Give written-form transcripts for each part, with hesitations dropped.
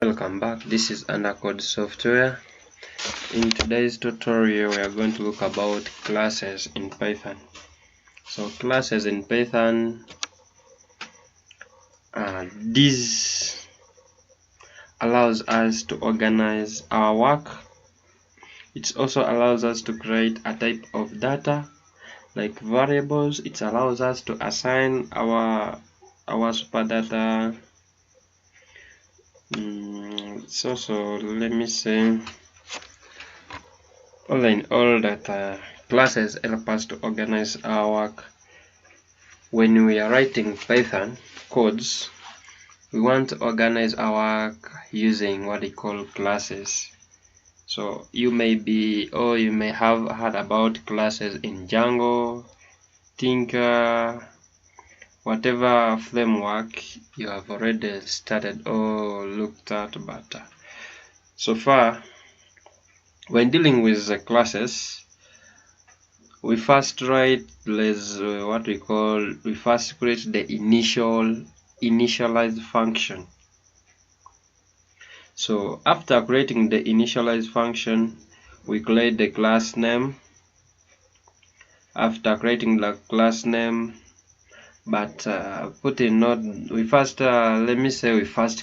Welcome back. This is Undercode Software. In today's tutorial we are going to look about classes in Python. So classes in Python, this allows us to organize our work. It also allows us to create a type of data like variables. It allows us to assign our super data. It's also, let me say, all in all, that classes help us to organize our work. When we are writing Python codes, we want to organize our work using what we call classes. So you may have heard about classes in Django, Tinker, whatever framework you have already started or looked at, but so far, when dealing with the classes, we first write we first create the initialize function. So after creating the initialize function, we create the class name. After creating the class name, but put in note, we first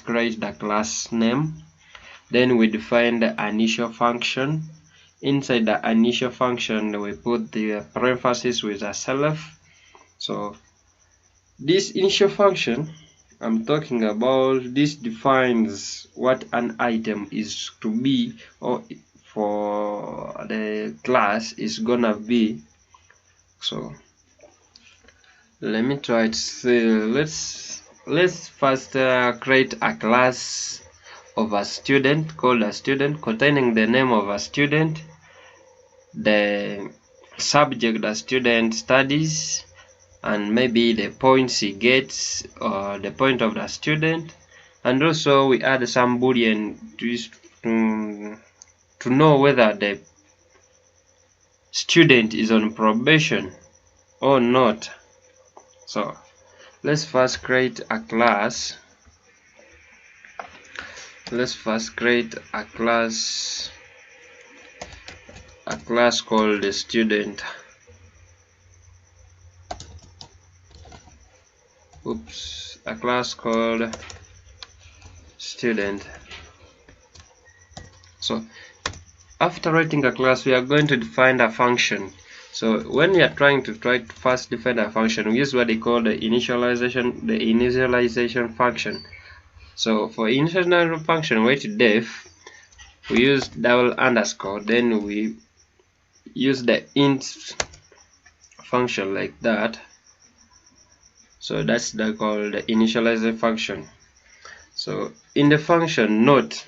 create the class name, then we define the initial function. Inside the initial function, we put the parenthesis with a self. So this initial function I'm talking about, this defines what an item is to be, or for the class is gonna be. So let me try to say, let's first create a class of a student called a student, containing the name of a student, the subject the student studies, and maybe the points he gets or the point of the student. And also we add some boolean to know whether the student is on probation or not. So let's first create a class. Let's first create a class called the student. A class called student. So after writing a class, we are going to define a function. So when we are trying to first define a function, we use what they call the initialization function. So for initialization function, write def, we use double underscore, then we use the int function like that. So that's called the initializer function. So in the function note,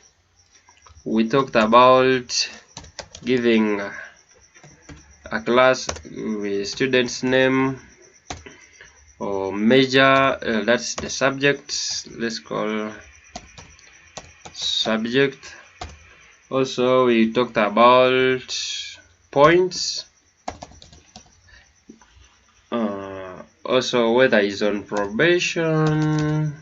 we talked about giving a class with student's name or major, that's the subject. Let's call subject. Also we talked about points, also whether he's on probation,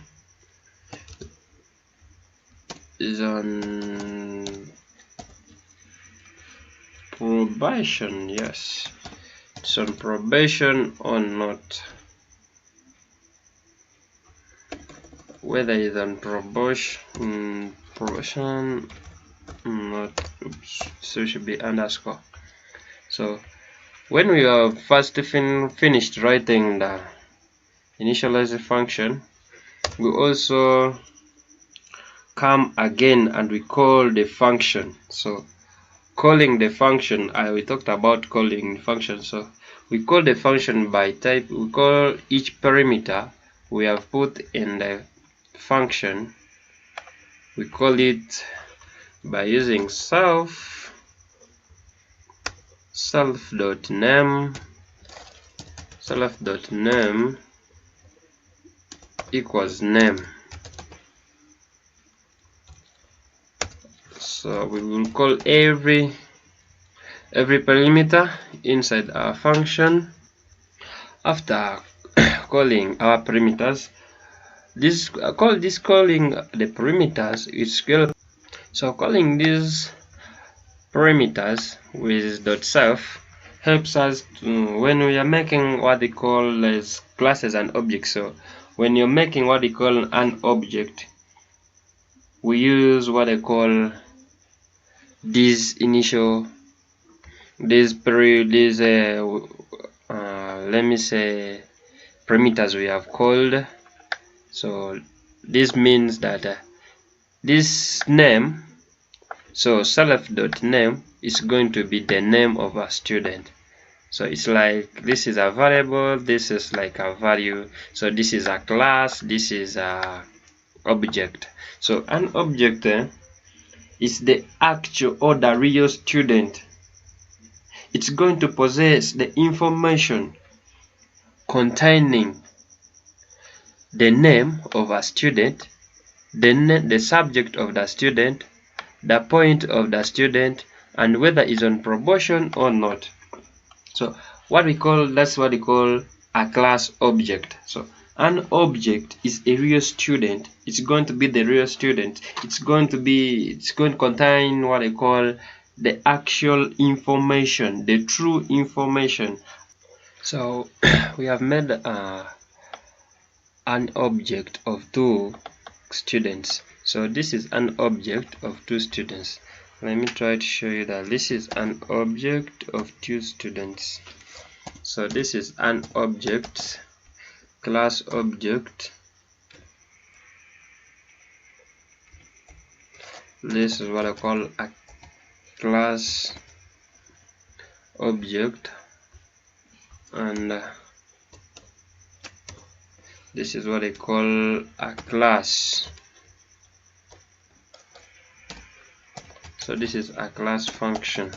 yes, it's on probation or not, whether he's on probation not. So it should be underscore. So when we are first finished writing the initializer function, we also come again and we call the function. So calling the function, we talked about calling function. So we call the function by type. We call each parameter we have put in the function, we call it by using self.name equals name. So we will call every parameter inside our function. After calling our parameters, this calling the parameters is so calling these parameters with .self helps us to, when we are making what they call as classes and objects. So when you're making what they call an object, we use what I call these initial let me say parameters we have called. So this means that this name, so self.name is going to be the name of a student. So it's like this is a variable, this is like a value, so this is a class, this is a object. So an object is the actual or the real student. It's going to possess the information containing the name of a student, the subject of the student, the point of the student, and whether it's on probation or not. So that's what we call a class object. So an object is a real student. It's going to be the real student. It's going to contain what I call the actual information, the true information. So we have made an object of 2 students. So this is an object of 2 students. Let me try to show you that this is an object of 2 students. So this is an object, class object. This is what I call a class object, and this is what I call a class. So this is a class function.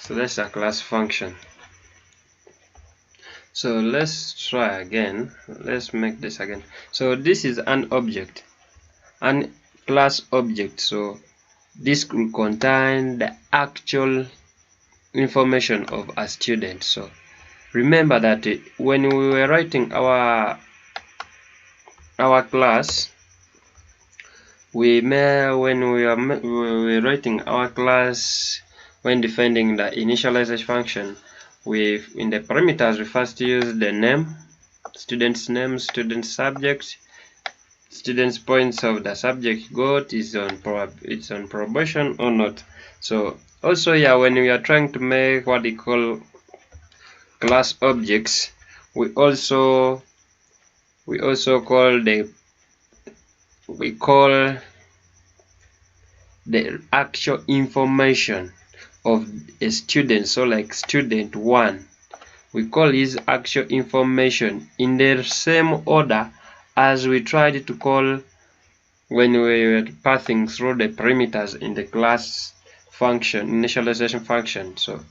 So that's a class function. So let's try again. Let's make this again. So this is an object, an class object. So this will contain the actual information of a student. So remember that when we were writing our class, when we were writing our class, when defining the initialization function, in the parameters we first use the name, student's name, student subject, student's points of the subject got, is on probation or not. So also here, when we are trying to make what we call class objects, we call the actual information of a student. So like student 1, we call his actual information in the same order as we tried to call when we were passing through the parameters in the class function, initialization function. So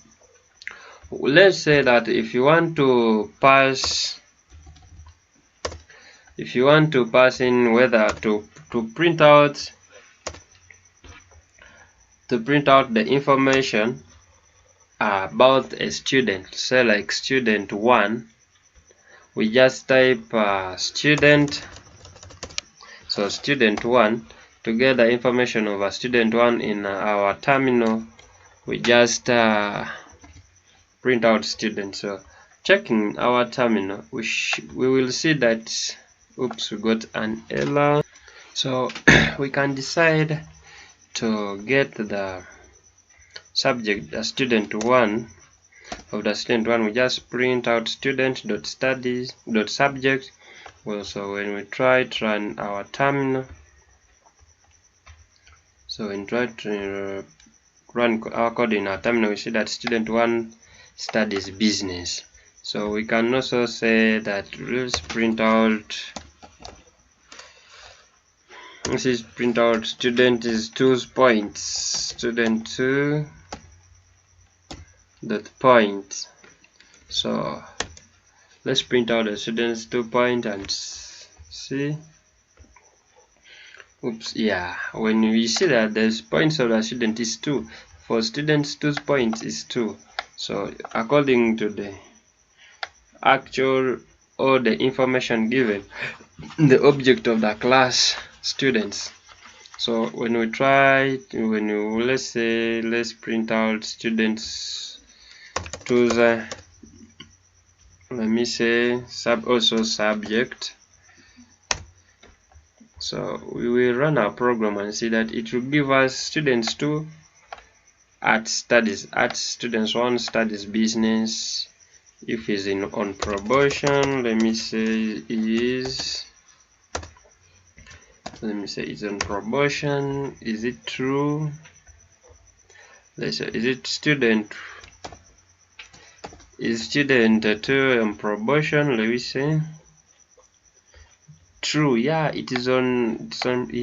let's say that if you want to pass in whether to print out the information about a student, say like student 1, we just type student. So student 1, to get the information of a student 1 in our terminal, we just print out student. So checking our terminal, we will see that oops, we got an error. So we can decide to get the subject, the student 1 of the student 1. We just print out student.studies.subject. Well, so when we try to run our terminal, so when we try to run our code in our terminal, we see that student 1 studies business. So we can also say that let's print out, this is print out student is 2 points, student 2 dot point. So let's print out the student's 2 point and see. Oops, yeah, when we see that the points of the student is 2, for students 2 points is 2. So according to the actual or the information given the object of the class students. So when we try let's say let's print out students to the let me say also subject. So we will run our program and see that it will give us students 2 art studies, art students 1 studies business. If he's on probation, let me say it's on probation. Is it true? Let's say, is student 2 on probation? Let me say true. Yeah, he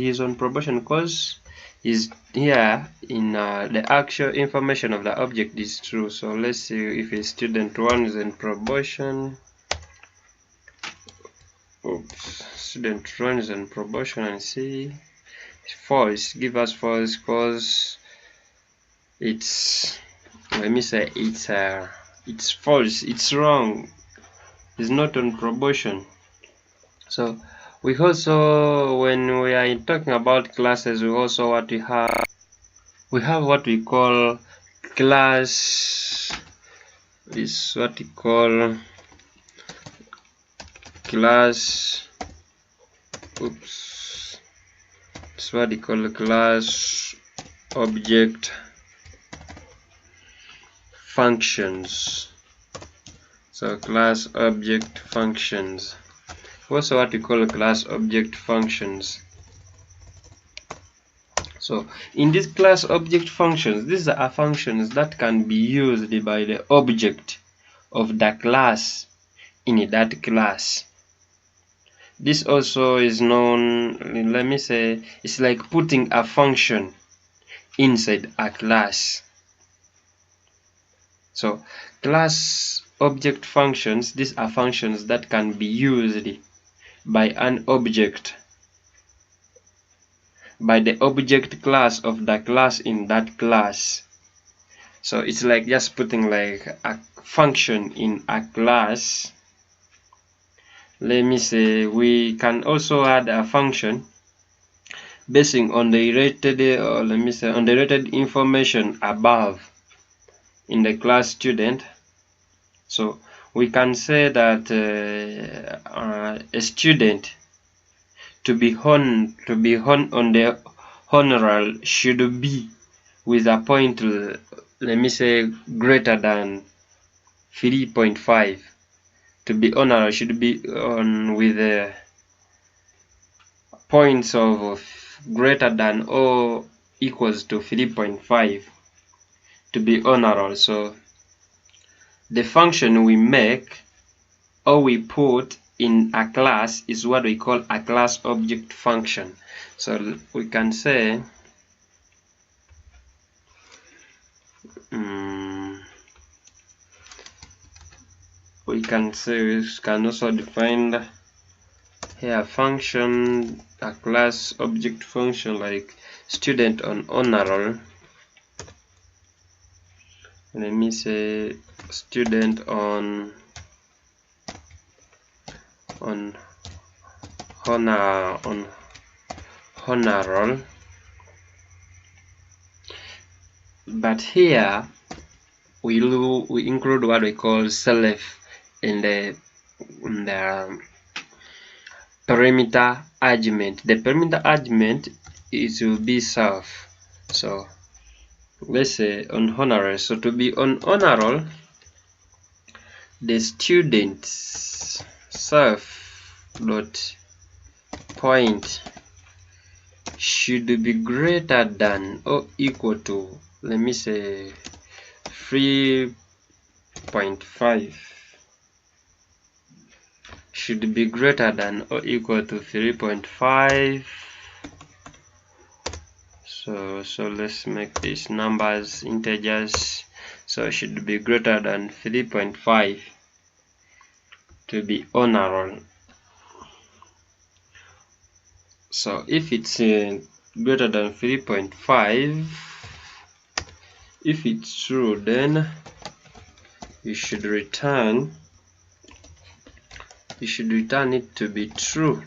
is on probation because is here in the actual information of the object is true. So let's see if a student 1 is in probation. Oops, student 1 is in probation and see false. Give us false because it's let me say it's false, it's wrong, it's not on probation. So we also, when we are talking about classes, we also what we have what we call class, is what we call class, oops, it's what we call class object functions. So class object functions, also what we call class object functions. So in this class object functions, these are functions that can be used by the object of the class in that class. This also is known, let me say, it's like putting a function inside a class. So class object functions, these are functions that can be used by an object, by the object class of the class in that class. So it's like just putting like a function in a class. Let me say we can also add a function basing on the rated, or let me say on the rated information above in the class student. So we can say that a student to be on the honor roll should be with a point, let me say, greater than 3.5. To be honor roll should be on with points of greater than or equals to 3.5 to be honor roll. So the function we make or we put in a class is what we call a class object function. So we can say we can also define here function, a class object function like student on honor roll. Let me say student on honor roll. But here we include what we call self in the parameter argument. The parameter argument will be self. So let's say on honor roll. So to be on honor roll, the student's self dot point should be greater than or equal to, let me say, 3.5. should be greater than or equal to 3.5. So let's make these numbers integers. So it should be greater than 3.5 to be honor roll. So if it's greater than 3.5, if it's true, then you should return it to be true,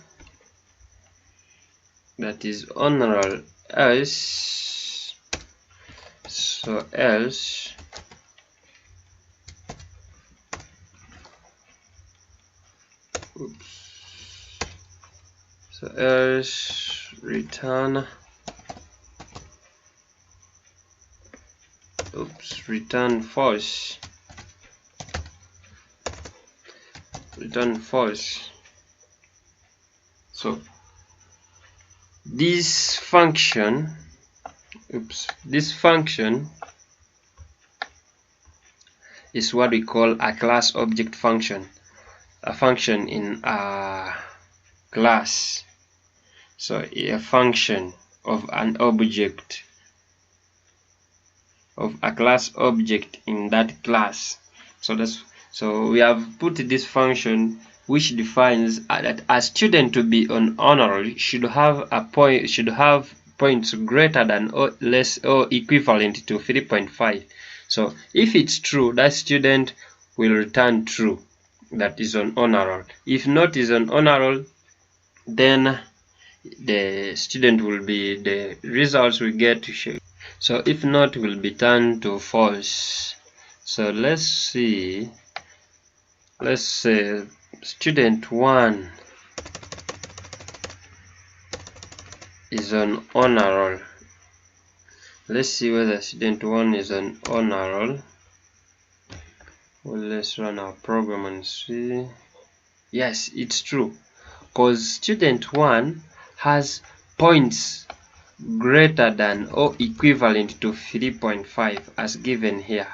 that is honorable, else, so else return false. So this function is what we call a class object function, a function in a class. So a function of an object, of a class object in that class. So we have put this function which defines that a student to be an honor roll should have points greater than or less or equivalent to 3.5. So if it's true, that student will return true, that is an honor roll. If not is an honor roll, then the results we get to show. So if not, will be turned to false. So let's say student 1 is an honor roll. Let's see whether student 1 is an honor roll. Well, let's run our program and see. Yes, it's true, because student 1 has points greater than or equivalent to 3.5 as given here,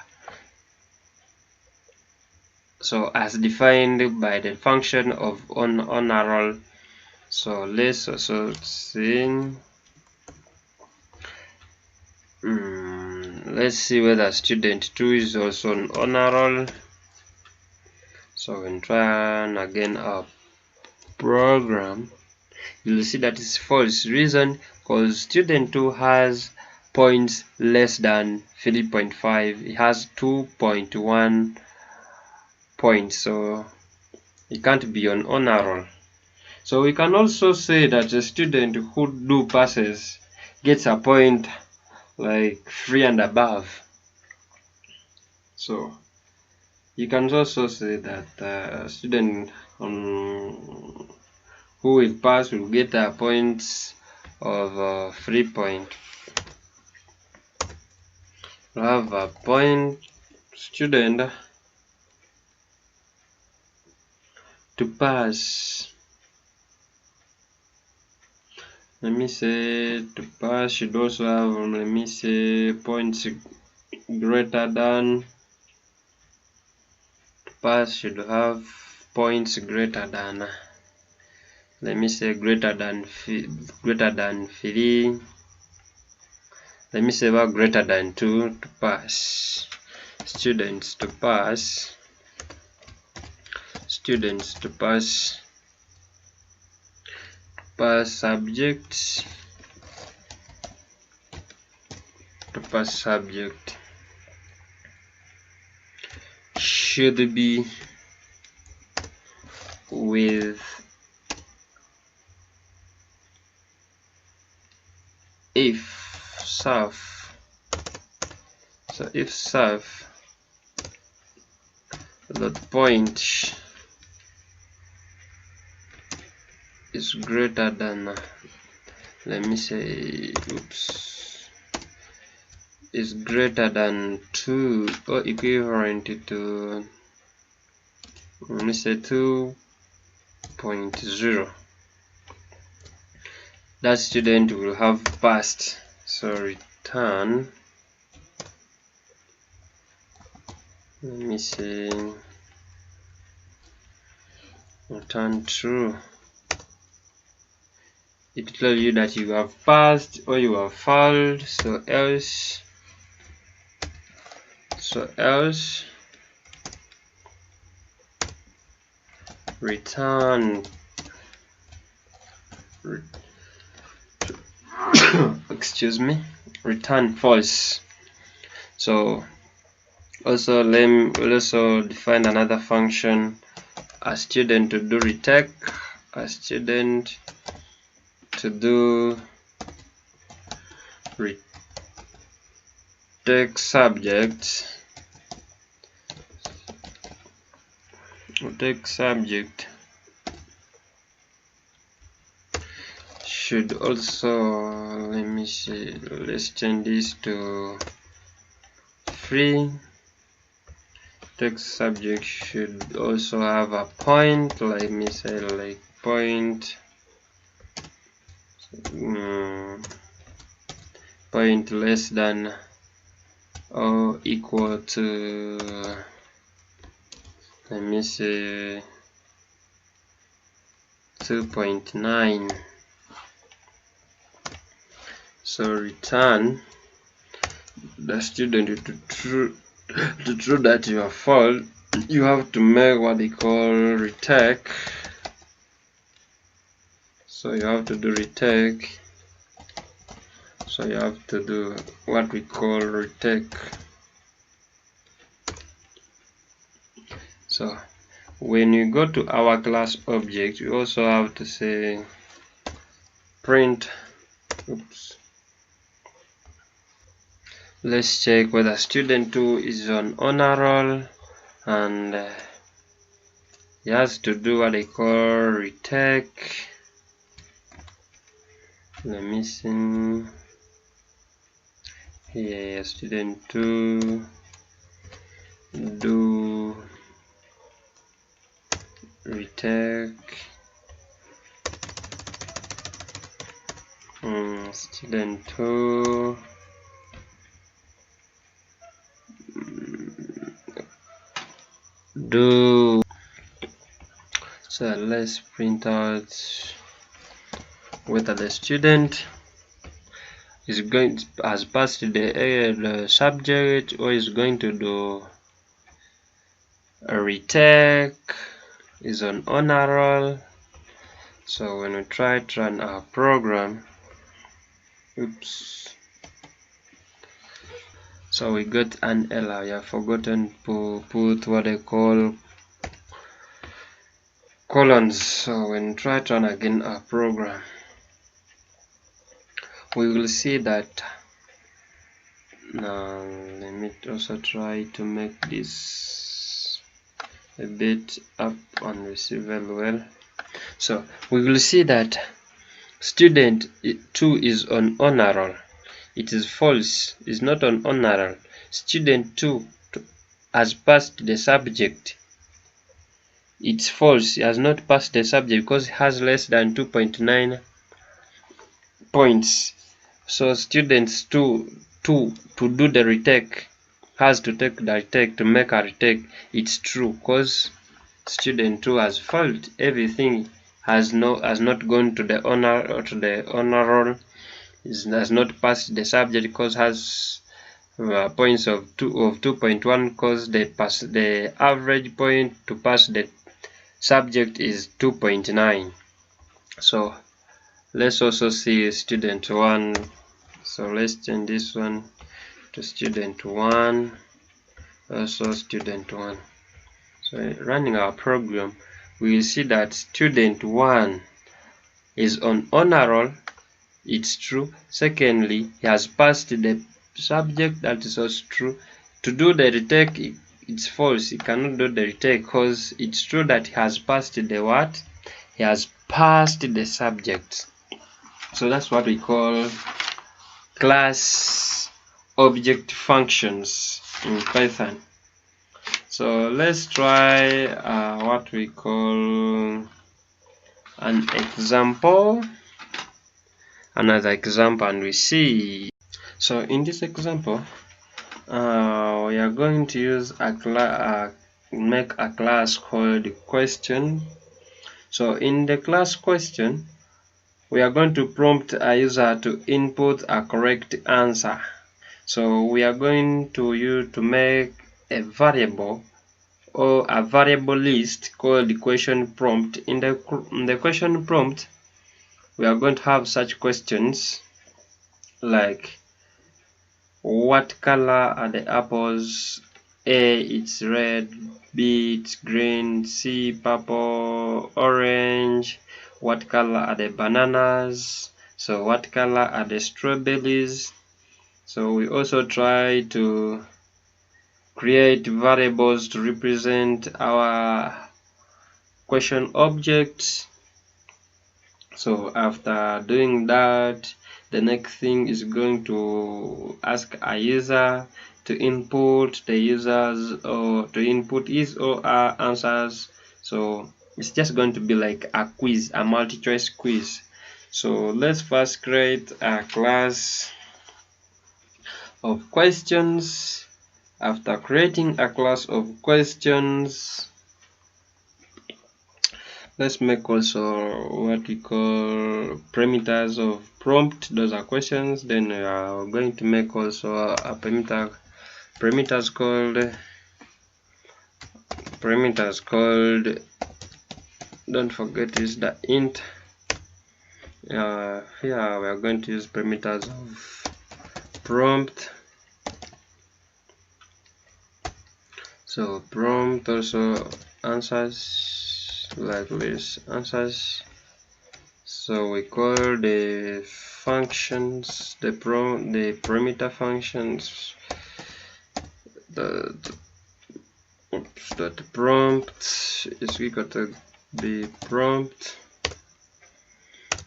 so as defined by the function of honor roll. So let's also see, let's see whether student 2 is also an honor roll. So when try again our program, you'll see that it's false. Reason, because student 2 has points less than 3.5. It has 2.1 points, so it can't be on honor roll. So we can also say that a student who passes gets a point like 3 and above. So you can also say that a student who will pass will get a points of 3 point. We have a point student to pass. Let me say to pass should also have, let me say, points greater than. To pass should have points greater than, let me say, greater than 3. Let me say about greater than 2 to pass. Students to pass subject should be with if self. So if self dot point is greater than, let me say, is greater than 2 or equivalent to, let me say, 2.0, that student will have passed. So return, let me say, return true. It will tell you that you have passed or you have failed. So else return excuse me, return false. So Also, we'll also define another function, a student to do retake, a student to do retake subject, retake subject should also, let me see, let's change this to free. Text subject should also have a point, let me say like point point less than or equal to, let me say 2.9. so return the student to true that you are false. You have to make what they call retake. So you have to do retake. So you have to do what we call retake. So when you go to our class object, you also have to say print. Oops. Let's check whether student 2 is on honor roll, and he has to do what they call retake. Let me see here, student 2 do retake. Student 2 do. So let's print out whether the student is going has passed the subject or is going to do a retake, is on honor roll. So when we try to run our program, oops, so we got an error. We have forgotten to put what they call colons. So when we try to run again our program, we will see that. Now let me also try to make this a bit up and receive very well. So we will see that student 2 is on honor roll. It is false, is not on honor roll. Student 2 has passed the subject. It's false, he has not passed the subject because he has less than 2.9 points. So students 2 to do the retake has to take the retake to make a retake. It's true because student 2 has failed. Everything has not gone to the honor or to the honor roll. Has not passed the subject because has points of 2.1 because the average point to pass the subject is 2.9. so let's also see student 1. So let's change this one to student 1, also student 1. So running our program, we will see that student 1 is on honor roll. It's true. Secondly, he has passed the subject. That is also true. To do the retake, it's false. He cannot do the retake because it's true that he has passed the what? He has passed the subject. So that's what we call class object functions in Python. So let's try what we call an example. Another example, and we see. So in this example, we are going to use make a class called question. So in the class question, we are going to prompt a user to input a correct answer. So we are going to use to make a variable or a variable list called the question prompt. In the question prompt, we are going to have such questions like what color are the apples A it's red, B it's green, C purple, orange. What color are the bananas? So what color are the strawberries? So we also try to create variables to represent our question objects. So after doing that, the next thing is going to ask a user to input the users or to input his or her answers. So it's just going to be like a quiz, a multi-choice quiz. So let's first create a class of questions. After creating a class of questions, let's make also what we call parameters of prompt. Those are questions. Then we are going to make also a parameters called, don't forget, is the int. Here we are going to use parameters of prompt. So prompt also answers like this, answers. So we call the functions, the parameter functions, the prompt is equal to the prompt.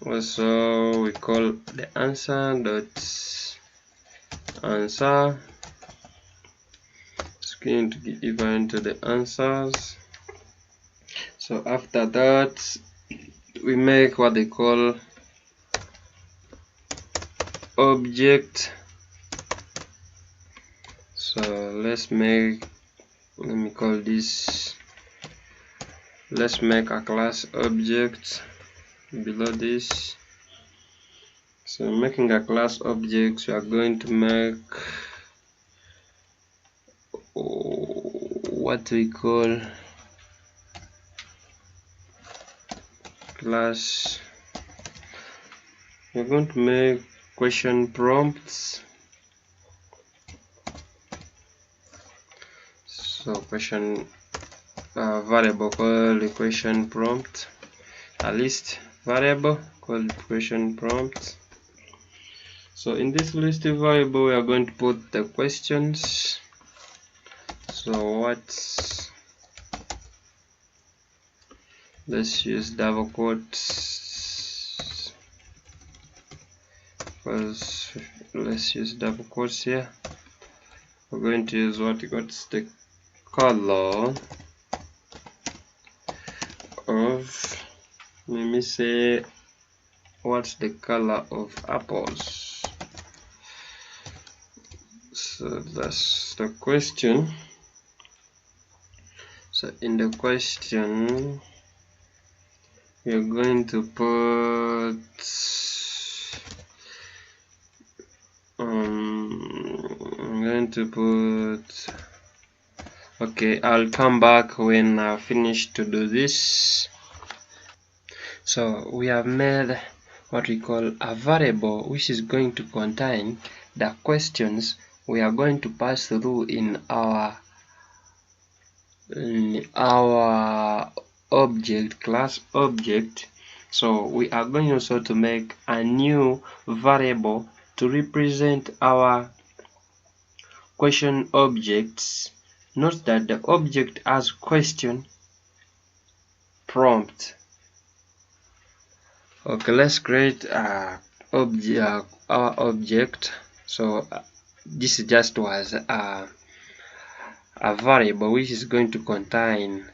Also we call the answer dot answer. It's going to be equal to the answers. So after that, we make what they call object. So let me call this, let's make a class object below this. So making a class object, we are going to make what we call class. We're going to make question prompts. So question variable called question prompt, a list variable called question prompt. So in this list variable, we are going to put the questions. So let's use double quotes, because let's use double quotes here. We're going to use what's the color of, let me say, what's the color of apples? So that's the question. So in the question, you're going to put I'm going to put, okay, I'll come back when I finish to do this. So we have made what we call a variable, which is going to contain the questions we are going to pass through in our object, class object. So we are going also to make a new variable to represent our question objects. Note that the object has question prompt. Okay, let's create our object. So this just was a variable which is going to contain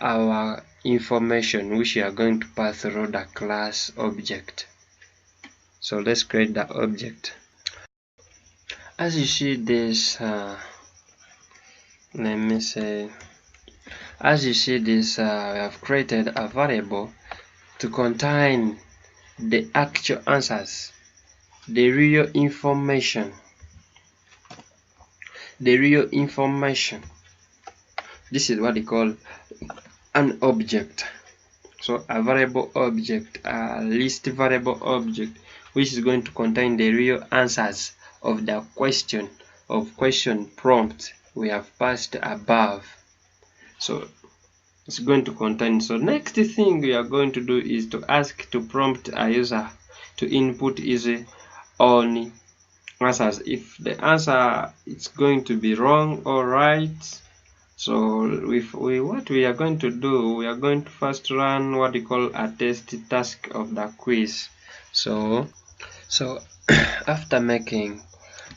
our information which we are going to pass through the class object. So let's create the object. As you see this, let me say, as you see this, we have created a variable to contain the actual answers, the real information. This is what they call an object. So a variable object, a list variable object, which is going to contain the real answers of the question prompt we have passed above. So it's going to contain. So next thing we are going to do is to ask to prompt a user to input his own answers. If the answer is going to be wrong or right, so what we are going to do, we are going to first run what we call a test task of the quiz. So after making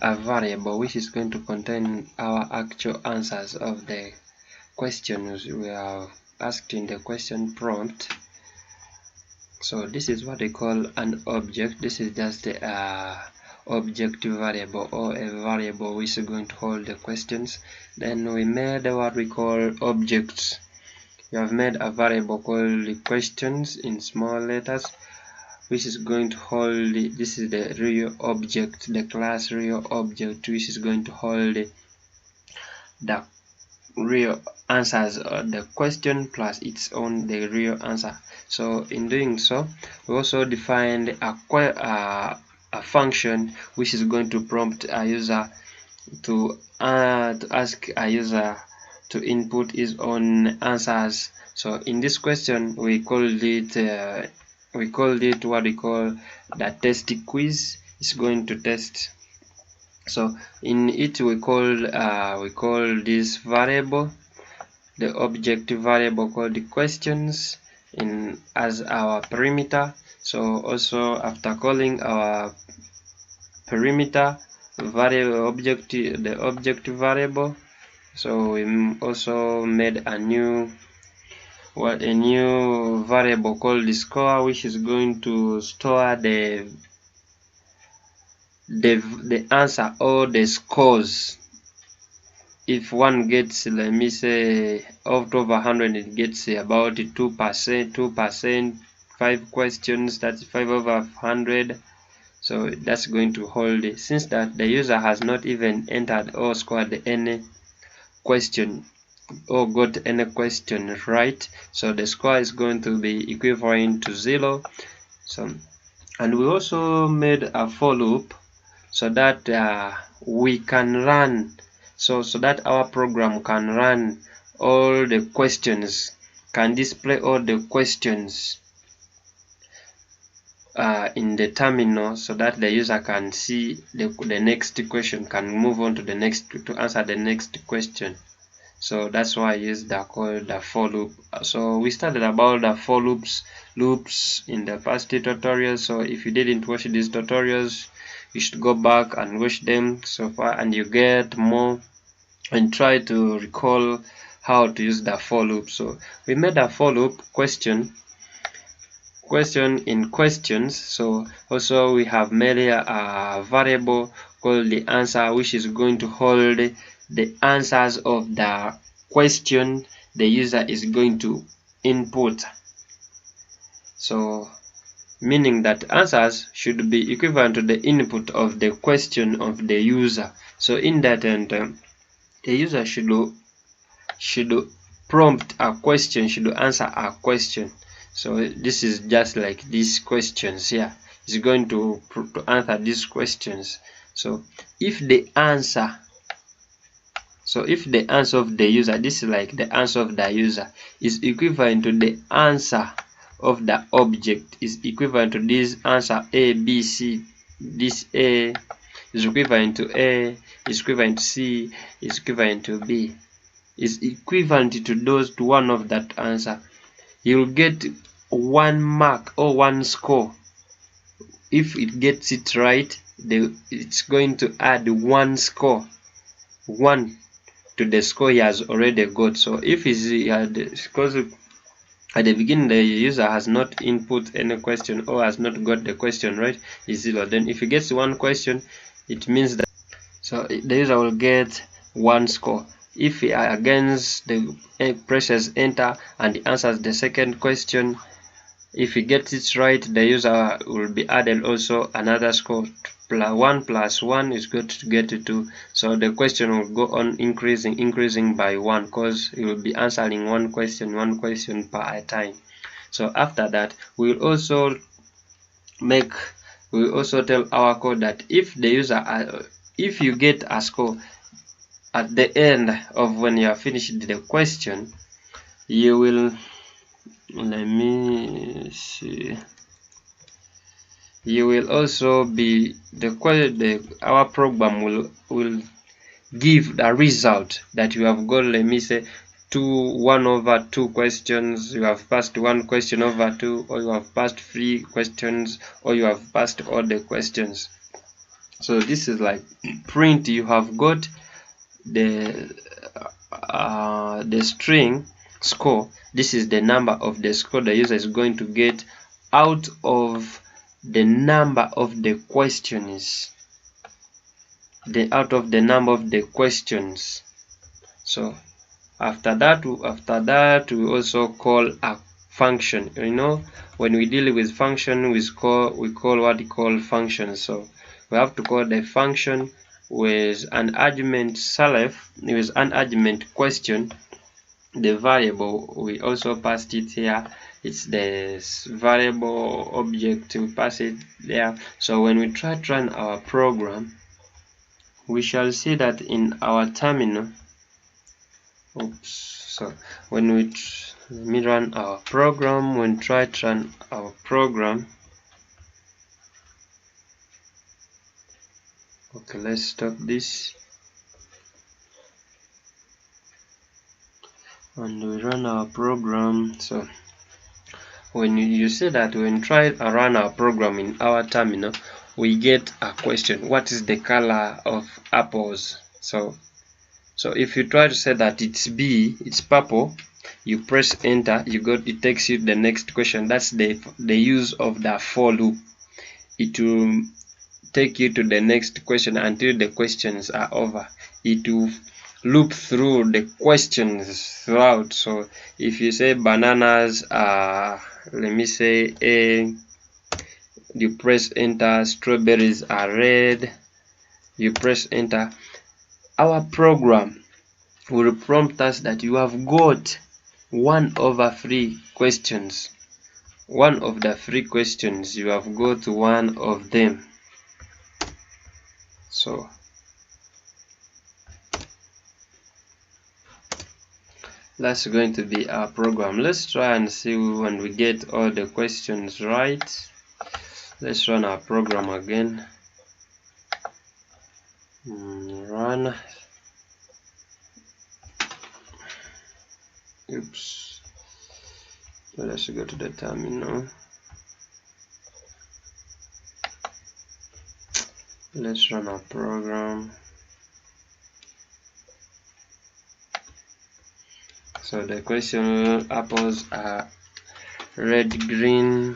a variable which is going to contain our actual answers of the questions we have asked in the question prompt, so this is what they call an object. This is just a object variable, or a variable which is going to hold the questions. Then we made what we call objects. We have made a variable called the questions in small letters, which is going to hold this is the real object, the class real object, which is going to hold the real answers of the question plus its own the real answer. So in doing so, we also defined a function which is going to prompt a user to ask a user to input his own answers. So in this question we called it what we call the test quiz. It's going to test. So in it we call this variable, the object variable called the questions, in as our perimeter. So also after calling our perimeter variable the object variable, so we also made a new variable called the score, which is going to store the answer or the scores. If one gets, let me say, out of 100, it gets about 2%, 5 questions, that's 5 over 100. So that's going to hold it, since that the user has not even entered or scored any question or got any question right. So the score is going to be equivalent to 0. So, and we also made a for loop so that we can run, so that our program can run all the questions, can display all the questions in the terminal, so that the user can see the next question, can move on to the next to answer the next question. So that's why I used called the for loop. So we studied about the for loops in the past tutorials. So if you didn't watch these tutorials, you should go back and watch them so far, and you get more and try to recall how to use the for loop. So we made a for loop question in questions. So also we have made a variable called the answer, which is going to hold the answers of the question the user is going to input. So meaning that answers should be equivalent to the input of the question of the user. So in that end, the user should prompt a question, should answer a question. So this is just like these questions here. It's going to answer these questions. So if the answer of the user, this is like the answer of the user, is equivalent to the answer of the object, is equivalent to this answer A, B, C. This A is equivalent to A, is equivalent to C, is equivalent to B, is equivalent to those, to one of that answer, you'll get 1 mark or 1 score. If it gets it right, it's going to add 1 score, 1 to the score he has already got. So if because at the beginning the user has not input any question or has not got the question right, is 0. Then if he gets 1 question, it means that so the user will get 1 score. If he against the presses enter and he answers the second question, if he gets it right, the user will be added also another score. 1 plus 1 is going to get to 2. So the question will go on increasing by 1, because he will be answering one question per time. So after that, we will also tell our code that if the user if you get a score, at the end of when you have finished the question, you will, let me see, you will also be our program will give the result that you have got. Let me say 1/2 questions, you have passed 1 question over 2, or you have passed 3 questions, or you have passed all the questions. So this is like print. You have got the string score. This is the number of the score the user is going to get out of the number of the questions, out of the number of the questions. So after that we also call a function. You know, when we deal with function, we call what we call functions. So we have to call the function with an argument self, with an argument question. The variable, we also passed it here. It's the variable object, we pass it there. So when we try to run our program, we shall see that in our terminal, so when we let me run our program, when we try to run our program, okay, let's stop this and we run our program. So when you see that when we try to run our program in our terminal, we get a question: what is the color of apples? So if you try to say that it's B, it's purple, you press enter, it takes you to the next question. That's the use of the for loop. It will take you to the next question until the questions are over. It will loop through the questions throughout. So if you say bananas are, let me say A, you press enter. Strawberries are red, you press enter. Our program will prompt us that you have got 1/3 questions. One of the 3 questions, you have got one of them. So that's going to be our program. Let's try and see when we get all the questions right. Let's run our program again. Run. Oops. So let's go to the terminal. Let's run our program. So the question, apples are red, green.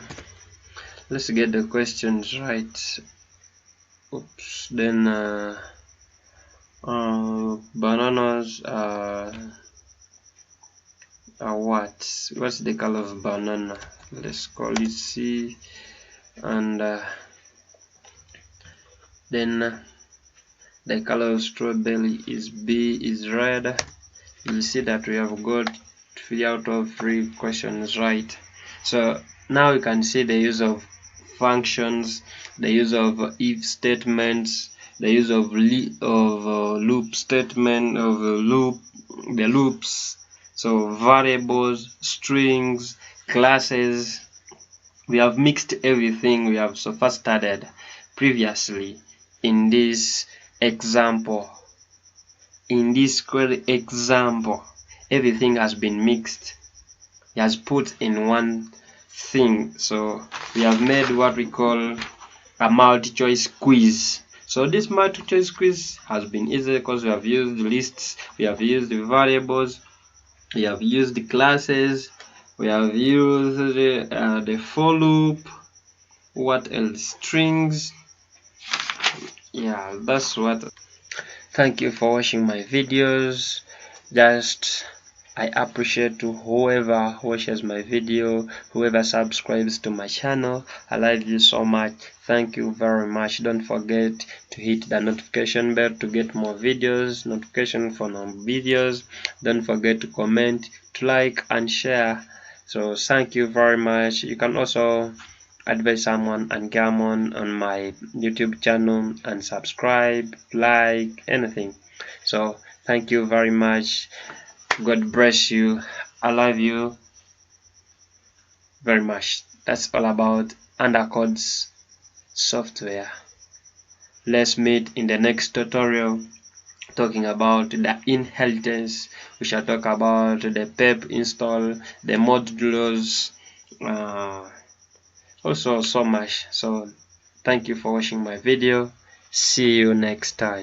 Let's get the questions right. Oops. Then bananas are what? What's the color of banana? Let's call it C. And then the color of strawberry is B, is red. You'll see that we have got 3 out of 3 questions right. So now you can see the use of functions, the use of if statements, the use of loop statement, the loops. So variables, strings, classes. We have mixed everything. We have so far started previously in this example. In this query example, everything has been mixed. He has put in one thing. So we have made what we call a multi-choice quiz. So this multi-choice quiz has been easy because we have used lists, we have used the variables, we have used the classes, we have used the for loop. What else? Strings. Yeah, that's what. Thank you for watching my videos. I appreciate to whoever watches my video, whoever subscribes to my channel. I love you so much. Thank you very much. Don't forget to hit the notification bell to get more videos, notification for more videos. Don't forget to comment, to like and share. So thank you very much. You can also advise someone and come on my YouTube channel and subscribe, like, anything. So Thank you very much. God bless you. I love you very much. That's all about Undercodes software. Let's meet in the next tutorial talking about the inheritance. We shall talk about the pep install, the modules, also so much. So thank you for watching my video. See you next time.